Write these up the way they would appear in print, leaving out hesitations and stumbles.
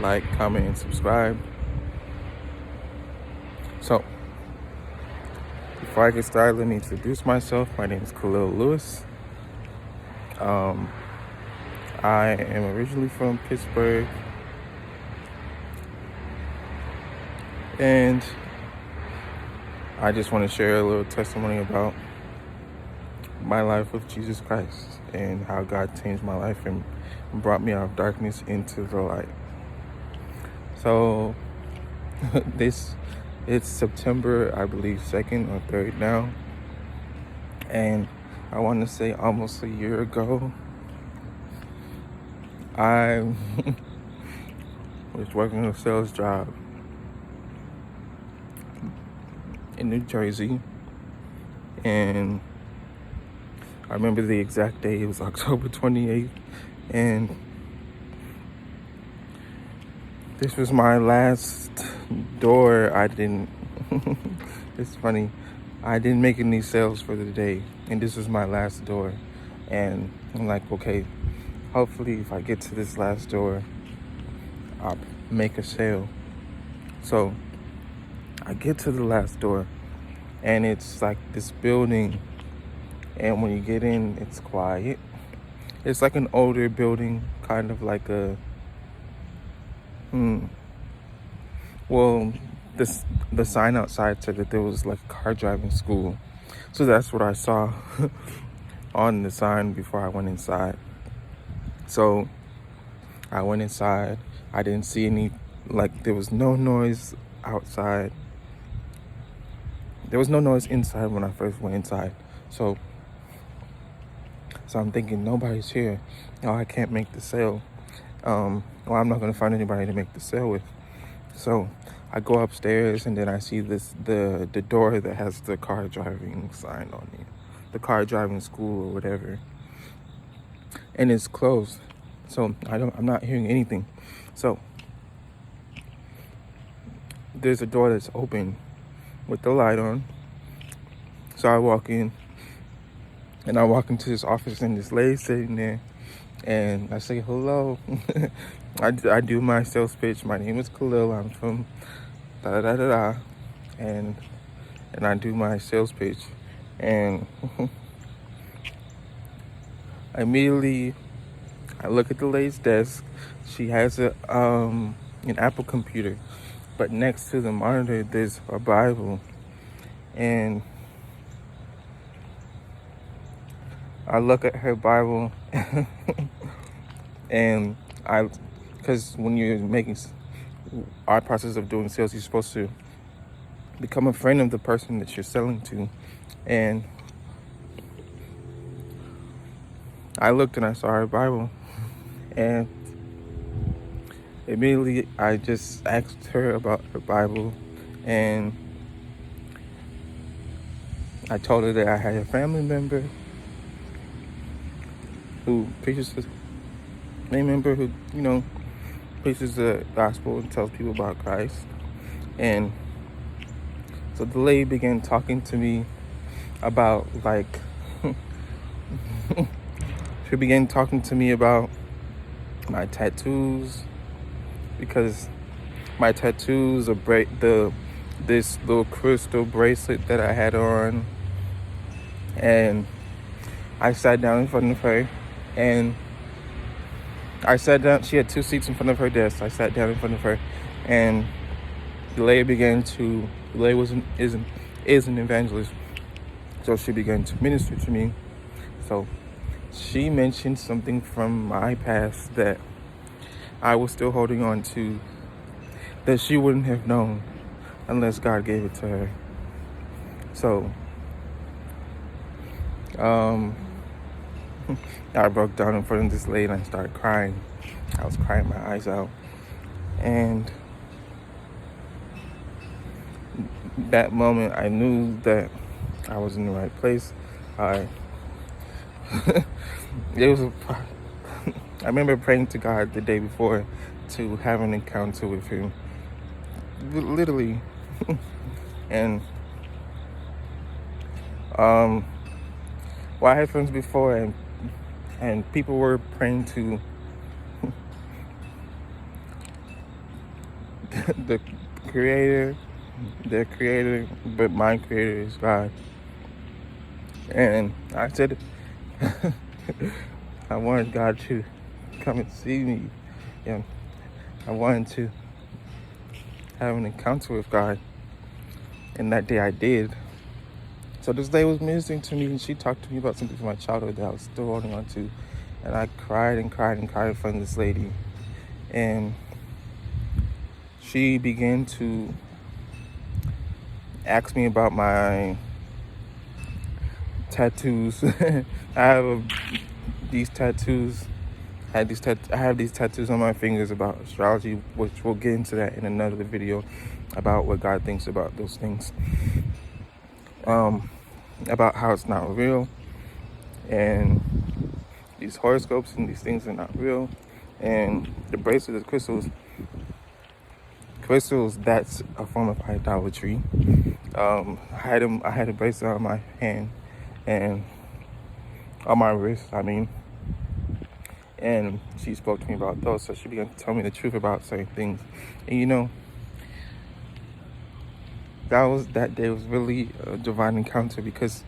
like, comment, and subscribe. So, before I get started, let me introduce myself. My name is Khalil Lewis. I am originally from Pittsburgh, and I just want to share a little testimony about my life with Jesus Christ and how God changed my life and brought me out of darkness into the light. So it's September, I believe, 2nd or 3rd now, and I want to say almost a year ago, I was working a sales job in New Jersey, and I remember the exact day. It was October 28th, and this was my last door. It's funny, I didn't make any sales for the day, and this was my last door. And I'm like, okay, hopefully if I get to this last door, I'll make a sale. So I get to the last door, and it's like this building, and when you get in, it's quiet. It's like an older building, kind of like a well, the sign outside said that there was like a car driving school. So that's what I saw on the sign before I went inside. So I went inside. I didn't see any, like, there was no noise outside. There was no noise inside when I first went inside. So I'm thinking, nobody's here. Oh, I can't make the sale. Well, I'm not going to find anybody to make the sale with. So I go upstairs, and then I see the door that has the car driving sign on it, the car driving school or whatever, and it's closed. So I'm not hearing anything. So there's a door that's open with the light on. So I walk in, and I walk into this office, and this lady sitting there, and I say hello. I do my sales pitch. My name is Khalil. I'm from da da da da, and I do my sales pitch, and immediately I look at the lady's desk. She has an Apple computer, but next to the monitor there's a Bible, and I look at her Bible, and because when you're making our process of doing sales, you're supposed to become a friend of the person that you're selling to. And I looked and I saw her Bible, and immediately I just asked her about her Bible, and I told her that I had a family member who preaches preaches the gospel and tells people about Christ. And so the lady began talking to me about, like, she began talking to me about my tattoos, because my tattoos are this little crystal bracelet that I had on. And I sat down in front of her, and I sat down. She had 2 seats in front of her desk. I sat down in front of her, and the lady is an evangelist, so she began to minister to me. So she mentioned something from my past that I was still holding on to, that she wouldn't have known unless God gave it to her. So I broke down in front of this lady, and I started crying. I was crying my eyes out. And that moment, I knew that I was in the right place. I remember praying to God the day before to have an encounter with Him, literally. And well, I had friends before, and people were praying to the creator, their creator, but my creator is God. And I said, I wanted God to come and see me. And I wanted to have an encounter with God. And that day I did. So this day was ministering to me, and she talked to me about something from my childhood that I was still holding on to. And I cried and cried and cried in front of this lady. And she began to ask me about my tattoos. I have these tattoos. I have these tattoos on my fingers about astrology, which we'll get into that in another video about what God thinks about those things. About how it's not real, and these horoscopes and these things are not real, and the bracelets, crystals, that's a form of idolatry. I had a bracelet on my hand and on my wrist, and she spoke to me about those. So she began to tell me the truth about certain things. And that day was really a divine encounter, because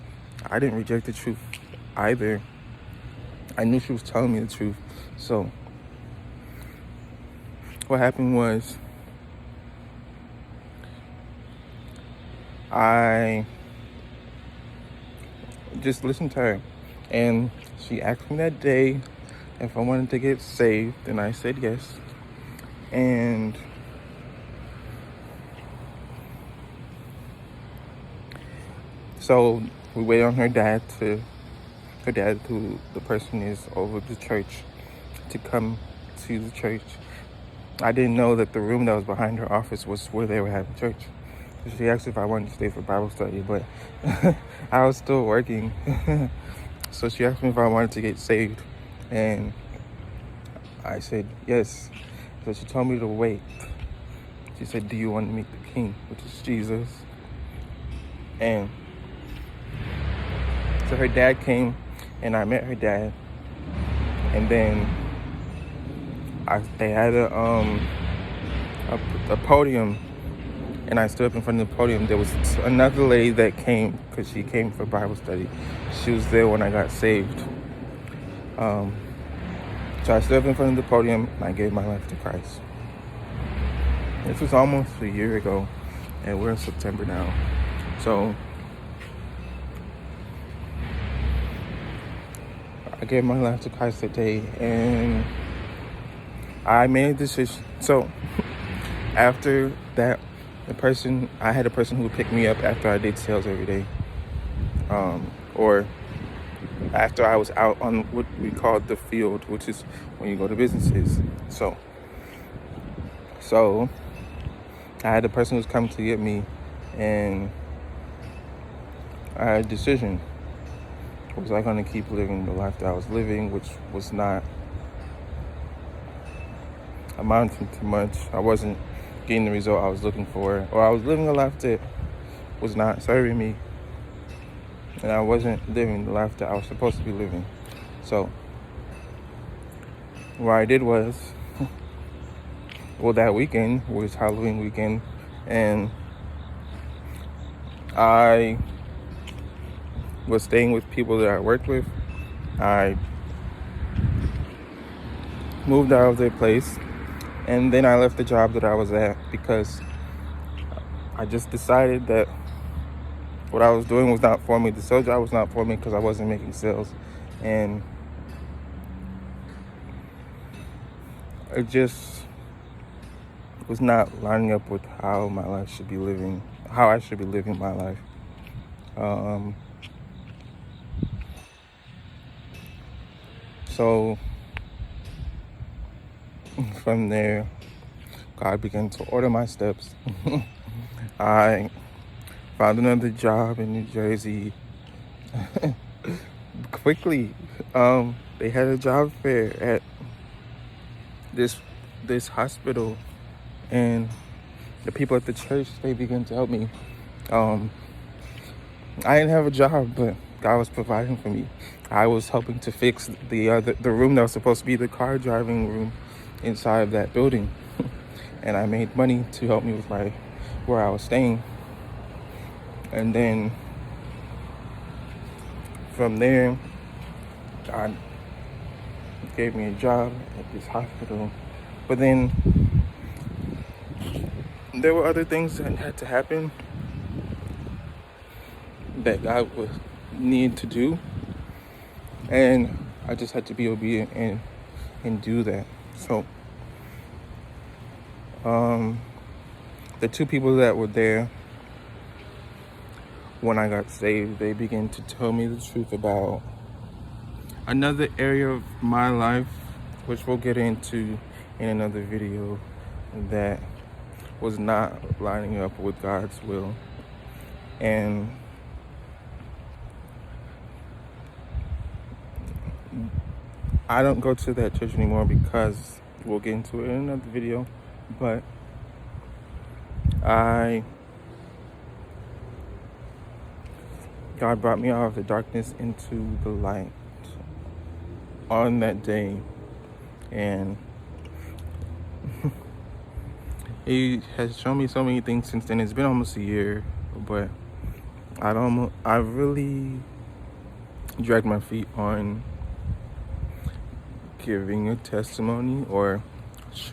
I didn't reject the truth either. I knew she was telling me the truth. So what happened was, I just listened to her, and she asked me that day if I wanted to get saved, and I said yes. And so we waited on her dad, who the person is over the church, to come to the church. I didn't know that the room that was behind her office was where they were having church. She asked if I wanted to stay for Bible study, but I was still working. So she asked me if I wanted to get saved, and I said yes. So she told me to wait. She said, "Do you want to meet the King?" which is Jesus. And so her dad came, and I met her dad. And then they had a podium, and I stood up in front of the podium. There was another lady that came, because she came for Bible study. She was there when I got saved. So I stood up in front of the podium, and I gave my life to Christ. This was almost a year ago, and we're in September now. So I gave my life to Christ that day, and I made a decision. So after that, I had a person who would pick me up after I did sales every day, or after I was out on what we call the field, which is when you go to businesses. So I had a person who was coming to get me, and I had a decision. Was I going to keep living the life that I was living, which was not amounting to much? I wasn't getting the result I was looking for, or I was living a life that was not serving me, and I wasn't living the life that I was supposed to be living. So what I did was, that weekend was Halloween weekend, and I was staying with people that I worked with. I moved out of their place, and then I left the job that I was at, because I just decided that what I was doing was not for me. The sales job was not for me, because I wasn't making sales, and it just was not lining up with how my life should be living, how I should be living my life. So from there, God began to order my steps. I found another job in New Jersey quickly. They had a job fair at this hospital, and the people at the church, they began to help me. I didn't have a job, but God was providing for me. I was helping to fix the room that was supposed to be the car driving room inside of that building. and I made money to help me with where I was staying. And then from there, God gave me a job at this hospital. But then there were other things that had to happen that God would need to do, and I just had to be obedient and do that. So the two people that were there when I got saved, they began to tell me the truth about another area of my life, which we'll get into in another video, that was not lining up with God's will. And I don't go to that church anymore because we'll get into it in another video. But God brought me out of the darkness into the light on that day, and He has shown me so many things since then. It's been almost a year, but I really dragged my feet on giving a testimony or